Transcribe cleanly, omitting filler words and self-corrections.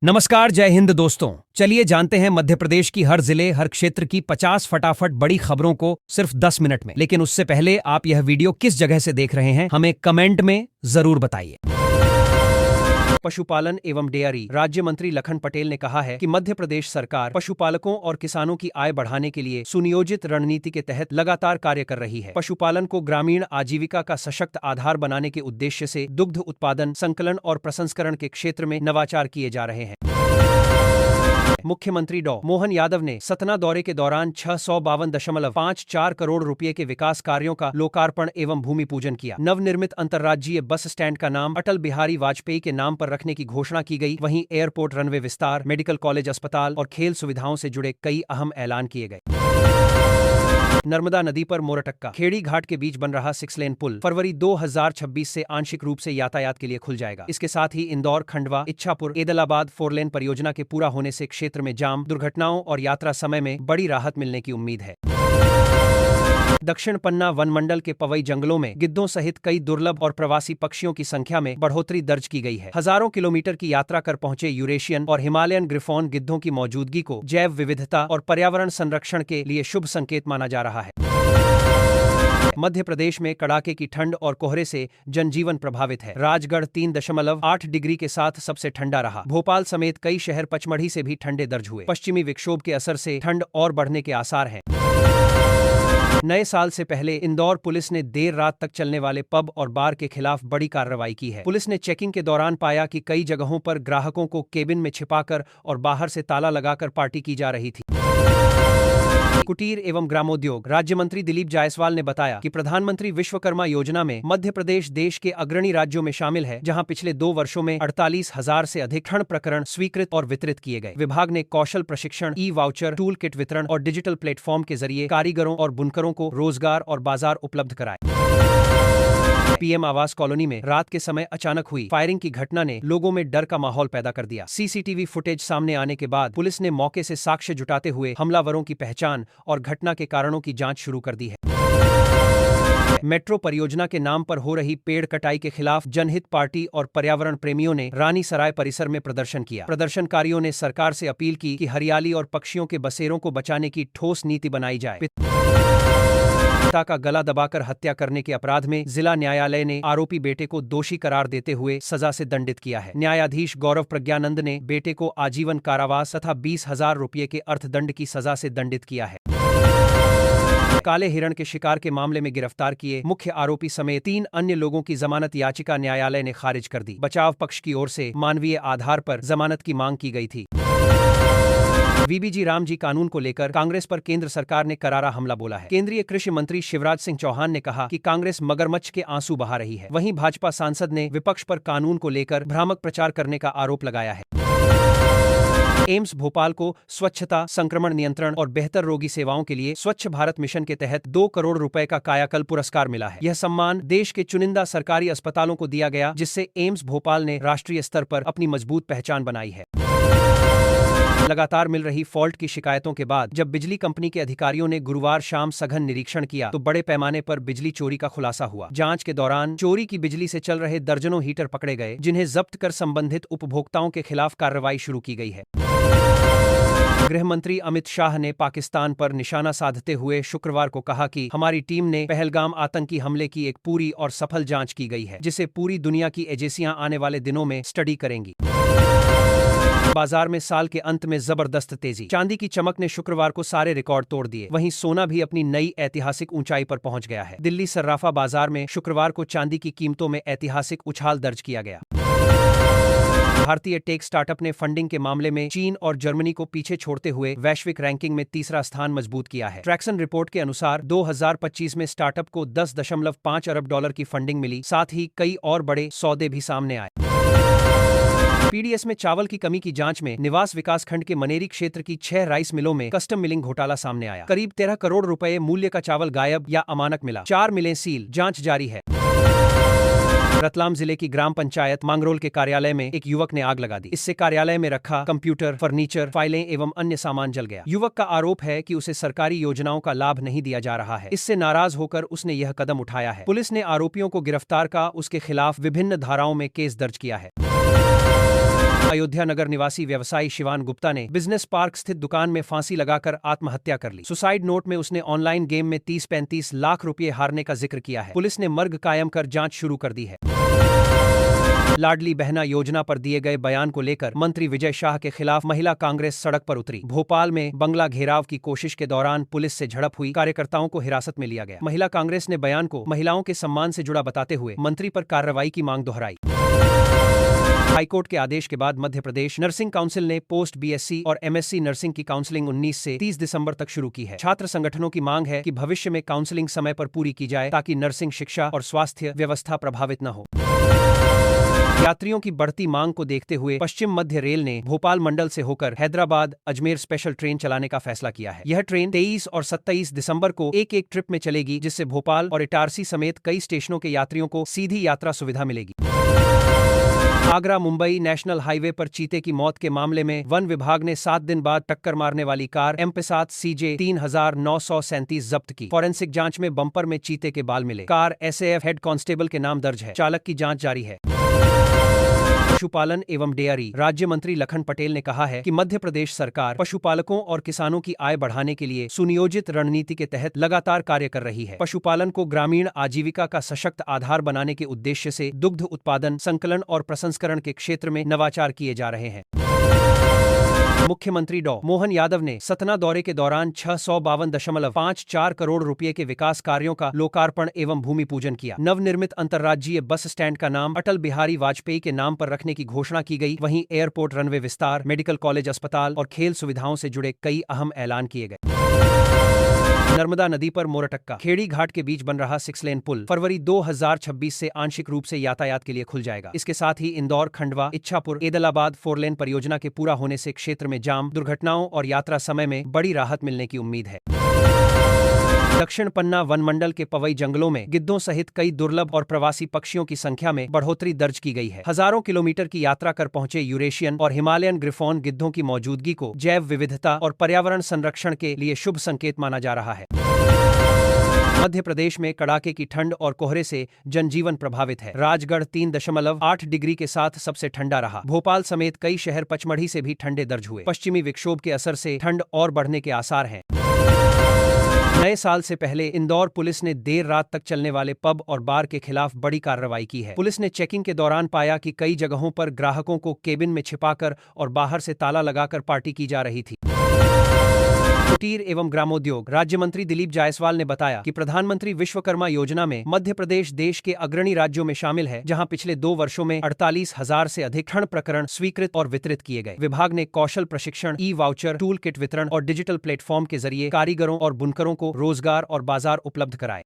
नमस्कार, जय हिंद दोस्तों। चलिए जानते हैं मध्य प्रदेश की हर जिले हर क्षेत्र की 50 फटाफट बड़ी खबरों को सिर्फ 10 मिनट में। लेकिन उससे पहले आप यह वीडियो किस जगह से देख रहे हैं हमें कमेंट में जरूर बताइए। पशुपालन एवं डेयरी राज्य मंत्री लखन पटेल ने कहा है कि मध्य प्रदेश सरकार पशुपालकों और किसानों की आय बढ़ाने के लिए सुनियोजित रणनीति के तहत लगातार कार्य कर रही है। पशुपालन को ग्रामीण आजीविका का सशक्त आधार बनाने के उद्देश्य से दुग्ध उत्पादन, संकलन और प्रसंस्करण के क्षेत्र में नवाचार किए जा रहे हैं। मुख्यमंत्री डॉ मोहन यादव ने सतना दौरे के दौरान 652.54 करोड़ रुपए के विकास कार्यों का लोकार्पण एवं भूमि पूजन किया। नवनिर्मित अंतर्राज्यीय बस स्टैंड का नाम अटल बिहारी वाजपेयी के नाम पर रखने की घोषणा की गई। वहीं एयरपोर्ट रनवे विस्तार, मेडिकल कॉलेज, अस्पताल और खेल सुविधाओं से जुड़े कई अहम ऐलान किए गए। नर्मदा नदी पर मोरटक्का खेड़ी घाट के बीच बन रहा 6 लेन पुल फरवरी 2026 से आंशिक रूप से यातायात के लिए खुल जाएगा। इसके साथ ही इंदौर, खंडवा, इच्छापुर, एदलाबाद 4 लेन परियोजना के पूरा होने से क्षेत्र में जाम, दुर्घटनाओं और यात्रा समय में बड़ी राहत मिलने की उम्मीद है। दक्षिण पन्ना वन मंडल के पवई जंगलों में गिद्धों सहित कई दुर्लभ और प्रवासी पक्षियों की संख्या में बढ़ोतरी दर्ज की गई है। हजारों किलोमीटर की यात्रा कर पहुंचे यूरेशियन और हिमालयन ग्रिफॉन गिद्धों की मौजूदगी को जैव विविधता और पर्यावरण संरक्षण के लिए शुभ संकेत माना जा रहा है। मध्य प्रदेश में कड़ाके की ठंड और कोहरे से जनजीवन प्रभावित है। राजगढ़ 3.8 डिग्री के साथ सबसे ठंडा रहा। भोपाल समेत कई शहर पचमढ़ी से भी ठंडे दर्ज हुए। पश्चिमी विक्षोभ के असर से ठंड और बढ़ने के आसार हैं। नए साल से पहले इंदौर पुलिस ने देर रात तक चलने वाले पब और बार के खिलाफ बड़ी कार्रवाई की है। पुलिस ने चेकिंग के दौरान पाया कि कई जगहों पर ग्राहकों को केबिन में छिपाकर और बाहर से ताला लगाकर पार्टी की जा रही थी। कुटीर एवं ग्रामोद्योग राज्य मंत्री दिलीप जायसवाल ने बताया कि प्रधानमंत्री विश्वकर्मा योजना में मध्य प्रदेश देश के अग्रणी राज्यों में शामिल है, जहां पिछले 2 वर्षों में 48,000 से अधिक ऋण प्रकरण स्वीकृत और वितरित किए गए। विभाग ने कौशल प्रशिक्षण, ई वाउचर, टूल किट वितरण और डिजिटल प्लेटफॉर्म के जरिए कारीगरों और बुनकरों को रोजगार और बाजार उपलब्ध कराए। पीएम आवास कॉलोनी में रात के समय अचानक हुई फायरिंग की घटना ने लोगों में डर का माहौल पैदा कर दिया। सीसीटीवी फुटेज सामने आने के बाद पुलिस ने मौके से साक्ष्य जुटाते हुए हमलावरों की पहचान और घटना के कारणों की जांच शुरू कर दी है। मेट्रो परियोजना के नाम पर हो रही पेड़ कटाई के खिलाफ जनहित पार्टी और पर्यावरण प्रेमियों ने रानी सराय परिसर में प्रदर्शन किया। प्रदर्शनकारियों ने सरकार से अपील की कि हरियाली और पक्षियों के बसेरों को बचाने की ठोस नीति बनाई जाए। पिता का गला दबाकर हत्या करने के अपराध में जिला न्यायालय ने आरोपी बेटे को दोषी करार देते हुए सजा से दंडित किया है। न्यायाधीश गौरव प्रज्ञानंद ने बेटे को आजीवन कारावास तथा 20,000 रुपये के अर्थदंड की सजा से दंडित किया है। काले हिरण के शिकार के मामले में गिरफ्तार किए मुख्य आरोपी समेत 3 अन्य लोगों की जमानत याचिका न्यायालय ने खारिज कर दी। बचाव पक्ष की ओर से मानवीय आधार पर जमानत की मांग की गई थी। वीबीजी रामजी कानून को लेकर कांग्रेस पर केंद्र सरकार ने करारा हमला बोला है। केंद्रीय कृषि मंत्री शिवराज सिंह चौहान ने कहा कि कांग्रेस मगरमच्छ के आंसू बहा रही है। वहीं भाजपा सांसद ने विपक्ष पर कानून को लेकर भ्रामक प्रचार करने का आरोप लगाया है। एम्स भोपाल को स्वच्छता, संक्रमण नियंत्रण और बेहतर रोगी सेवाओं के लिए स्वच्छ भारत मिशन के तहत 2 करोड़ रुपए का कायाकल्प पुरस्कार मिला है। यह सम्मान देश के चुनिंदा सरकारी अस्पतालों को दिया गया, जिससे एम्स भोपाल ने राष्ट्रीय स्तर पर अपनी मजबूत पहचान बनाई है। लगातार मिल रही फॉल्ट की शिकायतों के बाद जब बिजली कंपनी के अधिकारियों ने गुरुवार शाम सघन निरीक्षण किया तो बड़े पैमाने पर बिजली चोरी का खुलासा हुआ। जांच के दौरान चोरी की बिजली से चल रहे दर्जनों हीटर पकड़े गए, जिन्हें जब्त कर संबंधित उपभोक्ताओं के खिलाफ कार्रवाई शुरू की गई है। गृह मंत्री अमित शाह ने पाकिस्तान पर निशाना साधते हुए शुक्रवार को कहा कि हमारी टीम ने पहलगाम आतंकी हमले की एक पूरी और सफल जांच की गई है, जिसे पूरी दुनिया की एजेंसियां आने वाले दिनों में स्टडी करेंगी। बाजार में साल के अंत में जबरदस्त तेजी। चांदी की चमक ने शुक्रवार को सारे रिकॉर्ड तोड़ दिए। वहीं सोना भी अपनी नई ऐतिहासिक ऊंचाई पर पहुंच गया है। दिल्ली सर्राफा बाजार में शुक्रवार को चांदी की कीमतों में ऐतिहासिक उछाल दर्ज किया गया। भारतीय टेक स्टार्टअप ने फंडिंग के मामले में चीन और जर्मनी को पीछे छोड़ते हुए वैश्विक रैंकिंग में तीसरा स्थान मजबूत किया है। ट्रैक्सन रिपोर्ट के अनुसार 2025 में स्टार्टअप को $10.5 अरब की फंडिंग मिली। साथ ही कई और बड़े सौदे भी सामने आए। पीडीएस में चावल की कमी की जांच में निवास विकासखंड के मनेरी क्षेत्र की 6 राइस मिलों में कस्टम मिलिंग घोटाला सामने आया। करीब 13 करोड़ रुपए मूल्य का चावल गायब या अमानक मिला। 4 मिलें सील, जांच जारी है। रतलाम जिले की ग्राम पंचायत मांगरोल के कार्यालय में एक युवक ने आग लगा दी। इससे कार्यालय में रखा कंप्यूटर, फर्नीचर, फाइलें एवं अन्य सामान जल गया। युवक का आरोप है कि उसे सरकारी योजनाओं का लाभ नहीं दिया जा रहा है। इससे नाराज होकर उसने यह कदम उठाया है। पुलिस ने आरोपियों को गिरफ्तार कर उसके खिलाफ विभिन्न धाराओं में केस दर्ज किया है। अयोध्या नगर निवासी व्यवसायी शिवान गुप्ता ने बिजनेस पार्क स्थित दुकान में फांसी लगाकर आत्महत्या कर ली। सुसाइड नोट में उसने ऑनलाइन गेम में 30-35 लाख रुपए हारने का जिक्र किया है। पुलिस ने मर्ग कायम कर जांच शुरू कर दी है। लाडली बहना योजना पर दिए गए बयान को लेकर मंत्री विजय शाह के खिलाफ महिला कांग्रेस सड़क पर उतरी। भोपाल में बंगला घेराव की कोशिश के दौरान पुलिस से झड़प हुई, कार्यकर्ताओं को हिरासत में लिया गया। महिला कांग्रेस ने बयान को महिलाओं के सम्मान से जुड़ा बताते हुए मंत्री पर कार्रवाई की मांग दोहराई। हाईकोर्ट के आदेश के बाद मध्य प्रदेश नर्सिंग काउंसिल ने पोस्ट बीएससी और एमएससी नर्सिंग की काउंसलिंग 19 से 30 दिसंबर तक शुरू की है। छात्र संगठनों की मांग है कि भविष्य में काउंसलिंग समय पर पूरी की जाए ताकि नर्सिंग शिक्षा और स्वास्थ्य व्यवस्था प्रभावित न हो। यात्रियों की बढ़ती मांग को देखते हुए पश्चिम मध्य रेल ने भोपाल मंडल से होकर हैदराबाद अजमेर स्पेशल ट्रेन चलाने का फैसला किया है। यह ट्रेन 23 और 27 दिसंबर को एक ट्रिप में चलेगी, जिससे भोपाल और इटारसी समेत कई स्टेशनों के यात्रियों को सीधी यात्रा सुविधा मिलेगी। आगरा मुंबई नेशनल हाईवे पर चीते की मौत के मामले में वन विभाग ने 7 दिन बाद टक्कर मारने वाली कार MP7 CJ 3937 जब्त की। फॉरेंसिक जांच में बम्पर में चीते के बाल मिले। कार SAF हेड कांस्टेबल के नाम दर्ज है। चालक की जांच जारी है। पशुपालन एवं डेयरी राज्य मंत्री लखन पटेल ने कहा है कि मध्य प्रदेश सरकार पशुपालकों और किसानों की आय बढ़ाने के लिए सुनियोजित रणनीति के तहत लगातार कार्य कर रही है। पशुपालन को ग्रामीण आजीविका का सशक्त आधार बनाने के उद्देश्य से दुग्ध उत्पादन, संकलन और प्रसंस्करण के क्षेत्र में नवाचार किए जा रहे हैं। मुख्यमंत्री डॉ मोहन यादव ने सतना दौरे के दौरान 652.54 करोड़ रुपए के विकास कार्यों का लोकार्पण एवं भूमि पूजन किया। नवनिर्मित अंतर्राज्यीय बस स्टैंड का नाम अटल बिहारी वाजपेयी के नाम पर रखने की घोषणा की गई। वहीं एयरपोर्ट रनवे विस्तार, मेडिकल कॉलेज, अस्पताल और खेल सुविधाओं से जुड़े कई अहम ऐलान किए गए। नर्मदा नदी पर मोरटक्का खेड़ी घाट के बीच बन रहा 6 लेन पुल फरवरी 2026 से आंशिक रूप से यातायात के लिए खुल जाएगा। इसके साथ ही इंदौर, खंडवा, इच्छापुर, एदलाबाद 4 लेन परियोजना के पूरा होने से क्षेत्र में जाम, दुर्घटनाओं और यात्रा समय में बड़ी राहत मिलने की उम्मीद है। दक्षिण पन्ना वनमंडल के पवई जंगलों में गिद्धों सहित कई दुर्लभ और प्रवासी पक्षियों की संख्या में बढ़ोतरी दर्ज की गई है। हजारों किलोमीटर की यात्रा कर पहुंचे यूरेशियन और हिमालयन ग्रिफॉन गिद्धों की मौजूदगी को जैव विविधता और पर्यावरण संरक्षण के लिए शुभ संकेत माना जा रहा है। मध्य प्रदेश में कड़ाके की ठंड और कोहरे से जनजीवन प्रभावित है। राजगढ़ 3.8 डिग्री के साथ सबसे ठंडा रहा। भोपाल समेत कई शहर पचमढ़ी से भी ठंडे दर्ज हुए। पश्चिमी विक्षोभ के असर से ठंड और बढ़ने के आसार हैं। नए साल से पहले इंदौर पुलिस ने देर रात तक चलने वाले पब और बार के खिलाफ बड़ी कार्रवाई की है। पुलिस ने चेकिंग के दौरान पाया कि कई जगहों पर ग्राहकों को केबिन में छिपाकर और बाहर से ताला लगाकर पार्टी की जा रही थी। कुटीर एवं ग्रामोद्योग राज्य मंत्री दिलीप जायसवाल ने बताया कि प्रधानमंत्री विश्वकर्मा योजना में मध्य प्रदेश देश के अग्रणी राज्यों में शामिल है, जहां पिछले 2 वर्षों में 48,000 से अधिक ऋण प्रकरण स्वीकृत और वितरित किए गए। विभाग ने कौशल प्रशिक्षण, ई-वाउचर, टूल किट वितरण और डिजिटल प्लेटफॉर्म के जरिए कारीगरों और बुनकरों को रोजगार और बाजार उपलब्ध कराए।